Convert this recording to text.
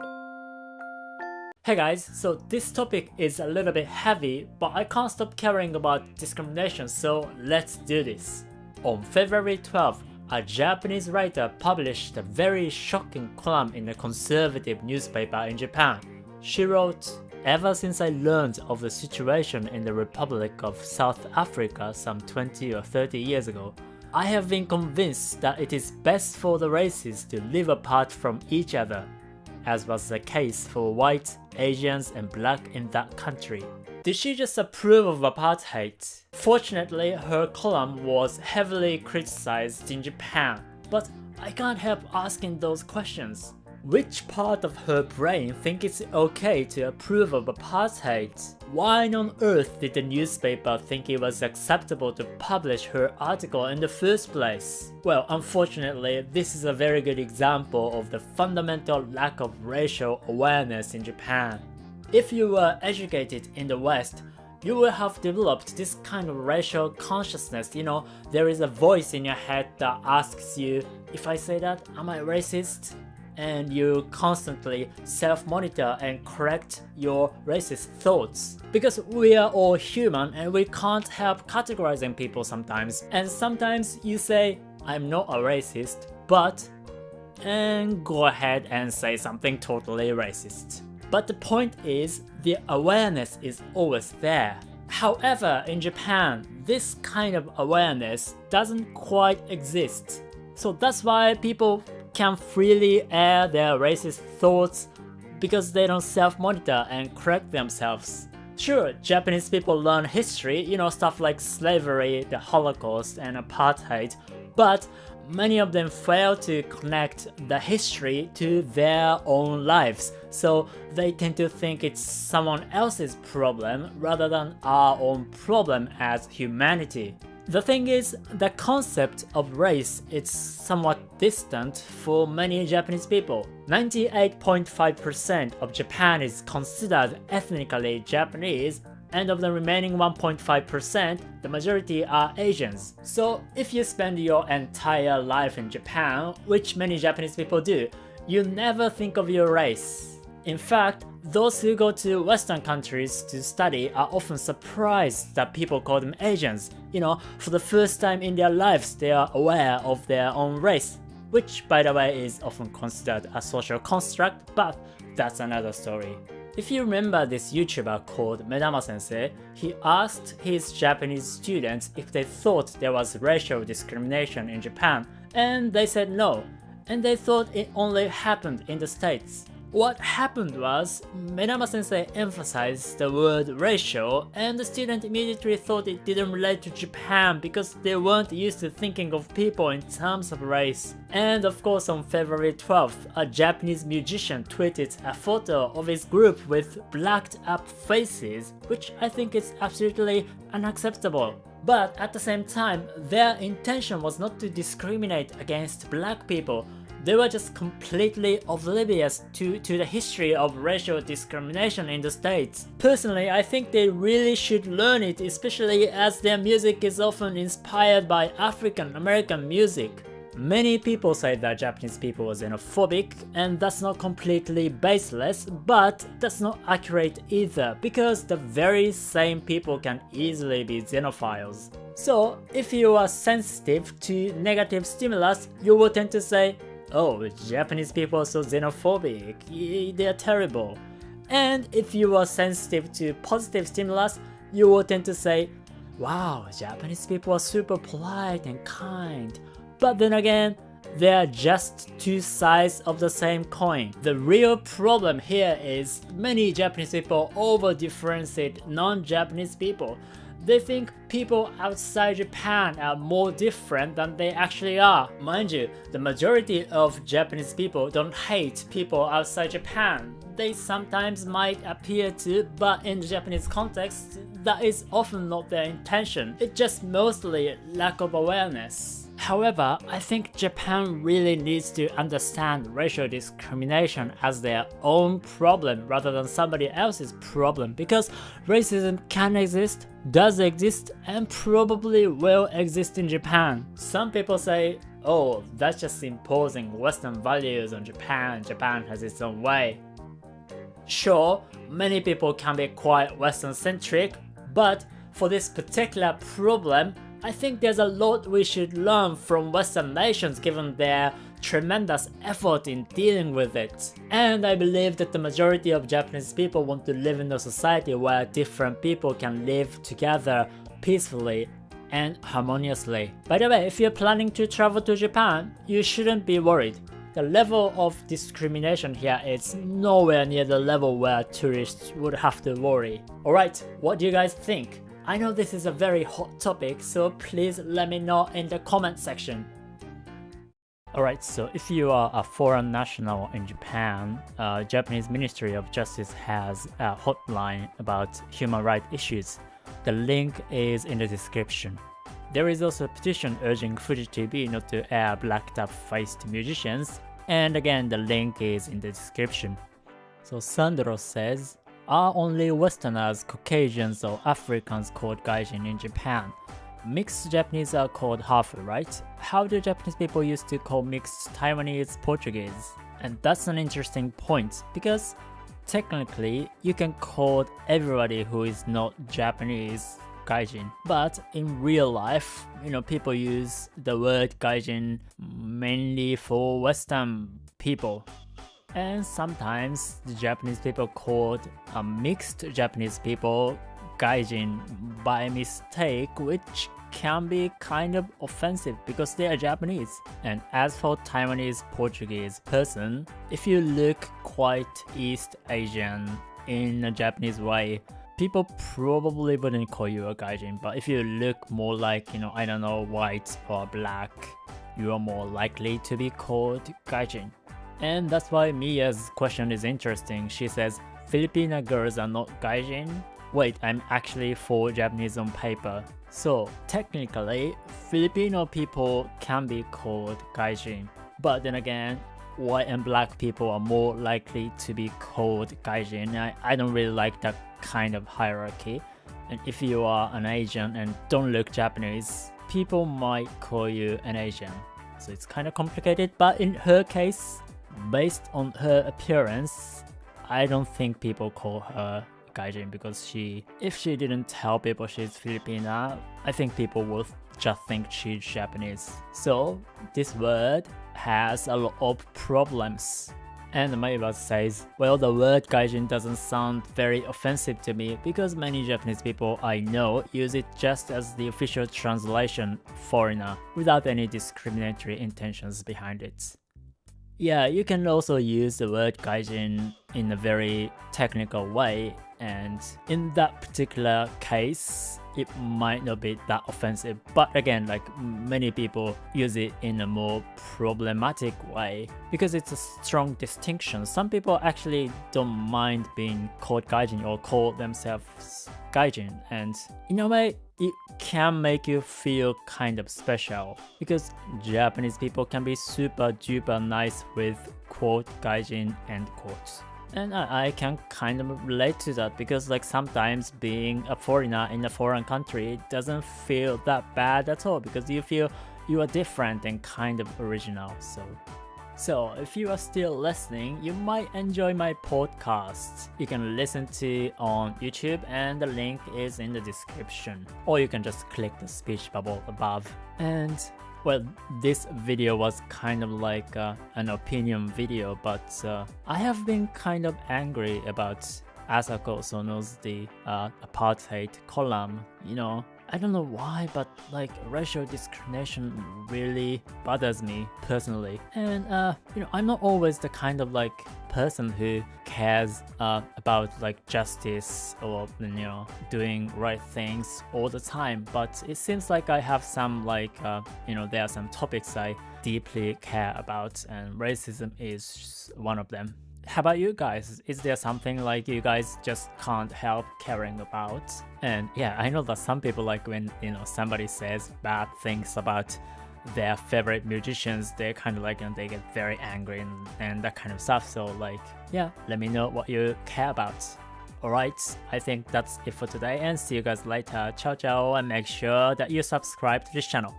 Hey guys, so this topic is a little bit heavy, but I can't stop caring about discrimination, so let's do this. On February 12th, a Japanese writer published a very shocking column in a conservative newspaper in Japan. She wrote, "Ever since I learned of the situation in the Republic of South Africa some 20 or 30 years ago, I have been convinced that it is best for the races to live apart from each other, as was the case for whites, Asians, and black in that country." Did she just approve of apartheid? Fortunately, her column was heavily criticized in Japan, but I can't help asking those questions. Which part of her brain thinks it's okay to approve of apartheid? Why on earth did the newspaper think it was acceptable to publish her article in the first place? Well, unfortunately, this is a very good example of the fundamental lack of racial awareness in Japan. If you were educated in the West, you will have developed this kind of racial consciousness. There is a voice in your head that asks you, if I say that, am I racist? And you constantly self-monitor and correct your racist thoughts. Because we are all human and we can't help categorizing people sometimes. And sometimes you say, I'm not a racist, but... and go ahead and say something totally racist. But the point is, the awareness is always there. However, in Japan, this kind of awareness doesn't quite exist. So that's why people can freely air their racist thoughts because they don't self-monitor and correct themselves. Sure, Japanese people learn history, stuff like slavery, the Holocaust, and apartheid, but many of them fail to connect the history to their own lives, so they tend to think it's someone else's problem rather than our own problem as humanity. The thing is, the concept of race is somewhat distant for many Japanese people. 98.5% of Japan is considered ethnically Japanese, and of the remaining 1.5%, the majority are Asians. So if you spend your entire life in Japan, which many Japanese people do, you never think of your race. In fact, those who go to Western countries to study are often surprised that people call them Asians. For the first time in their lives, they are aware of their own race, which by the way is often considered a social construct, but that's another story. If you remember this YouTuber called Medama Sensei, he asked his Japanese students if they thought there was racial discrimination in Japan, and they said no, and they thought it only happened in the States. What happened was, Medama Sensei emphasized the word racial, and the student immediately thought it didn't relate to Japan because they weren't used to thinking of people in terms of race. And of course, on February 12th, a Japanese musician tweeted a photo of his group with blacked up faces, which I think is absolutely unacceptable. But at the same time, their intention was not to discriminate against black people. They were just completely oblivious to the history of racial discrimination in the States. Personally, I think they really should learn it, especially as their music is often inspired by African American music. Many people say that Japanese people are xenophobic, and that's not completely baseless, but that's not accurate either, because the very same people can easily be xenophiles. So, if you are sensitive to negative stimulus, you will tend to say, oh, Japanese people are so xenophobic, they're terrible. And if you are sensitive to positive stimulus, you will tend to say, wow, Japanese people are super polite and kind. But then again, they are just two sides of the same coin. The real problem here is many Japanese people over-differentiate non-Japanese people. They think people outside Japan are more different than they actually are. Mind you, the majority of Japanese people don't hate people outside Japan. They sometimes might appear to, but in the Japanese context, that is often not their intention. It's just mostly lack of awareness. However, I think Japan really needs to understand racial discrimination as their own problem rather than somebody else's problem, because racism can exist, does exist, and probably will exist in Japan. Some people say, oh, that's just imposing Western values on Japan, Japan has its own way. Sure, many people can be quite Western-centric, but for this particular problem, I think there's a lot we should learn from Western nations given their tremendous effort in dealing with it. And I believe that the majority of Japanese people want to live in a society where different people can live together peacefully and harmoniously. By the way, if you're planning to travel to Japan, you shouldn't be worried. The level of discrimination here is nowhere near the level where tourists would have to worry. Alright, what do you guys think? I know this is a very hot topic, so please let me know in the comment section. Alright, so if you are a foreign national in Japan, Japanese Ministry of Justice has a hotline about human rights issues. The link is in the description. There is also a petition urging Fuji TV not to air blacked up faced musicians, and again the link is in the description. So Sandro says, are only Westerners, Caucasians or Africans called Gaijin in Japan? Mixed Japanese are called Hafu, right? How do Japanese people used to call mixed Taiwanese Portuguese? And that's an interesting point, because technically you can call everybody who is not Japanese Gaijin, but in real life, people use the word Gaijin mainly for Western people. And sometimes the Japanese people called mixed Japanese people Gaijin by mistake, which can be kind of offensive because they are Japanese. And as for Taiwanese Portuguese person, if you look quite East Asian in a Japanese way, people probably wouldn't call you a Gaijin, but if you look more like, I don't know, white or black, you are more likely to be called Gaijin. And that's why Mia's question is interesting. She says, Filipina girls are not Gaijin? Wait, I'm actually for Japanese on paper. So technically, Filipino people can be called Gaijin. But then again, white and black people are more likely to be called Gaijin. I don't really like that kind of hierarchy. And if you are an Asian and don't look Japanese, people might call you an Asian. So it's kind of complicated, but in her case, based on her appearance, I don't think people call her Gaijin, because if she didn't tell people she's Filipina, I think people would just think she's Japanese. So this word has a lot of problems. And Maiba says, well, the word Gaijin doesn't sound very offensive to me because many Japanese people I know use it just as the official translation, foreigner, without any discriminatory intentions behind it. Yeah, you can also use the word Gaijin in a very technical way, and in that particular case, it might not be that offensive. But again, like many people use it in a more problematic way because it's a strong distinction. Some people actually don't mind being called Gaijin or call themselves Gaijin, and in a way, it can make you feel kind of special because Japanese people can be super duper nice with quote Gaijin end quotes. And I can kind of relate to that because like sometimes being a foreigner in a foreign country doesn't feel that bad at all because you feel you are different and kind of original. So if you are still listening, you might enjoy my podcast. You can listen to on YouTube and the link is in the description. Or you can just click the speech bubble above. And well, this video was kind of like an opinion video, but I have been kind of angry about Asako Osono's the apartheid column, I don't know why, but like racial discrimination really bothers me personally. And I'm not always the kind of like person who cares about like justice or doing right things all the time, but it seems like I have some like there are some topics I deeply care about, and racism is one of them. How about you guys? Is there something like you guys just can't help caring about? And yeah, I know that some people like when somebody says bad things about their favorite musicians, they're kind of like they get very angry and that kind of stuff. So like yeah, let me know what you care about. Alright, I think that's it for today and see you guys later. Ciao ciao, and make sure that you subscribe to this channel.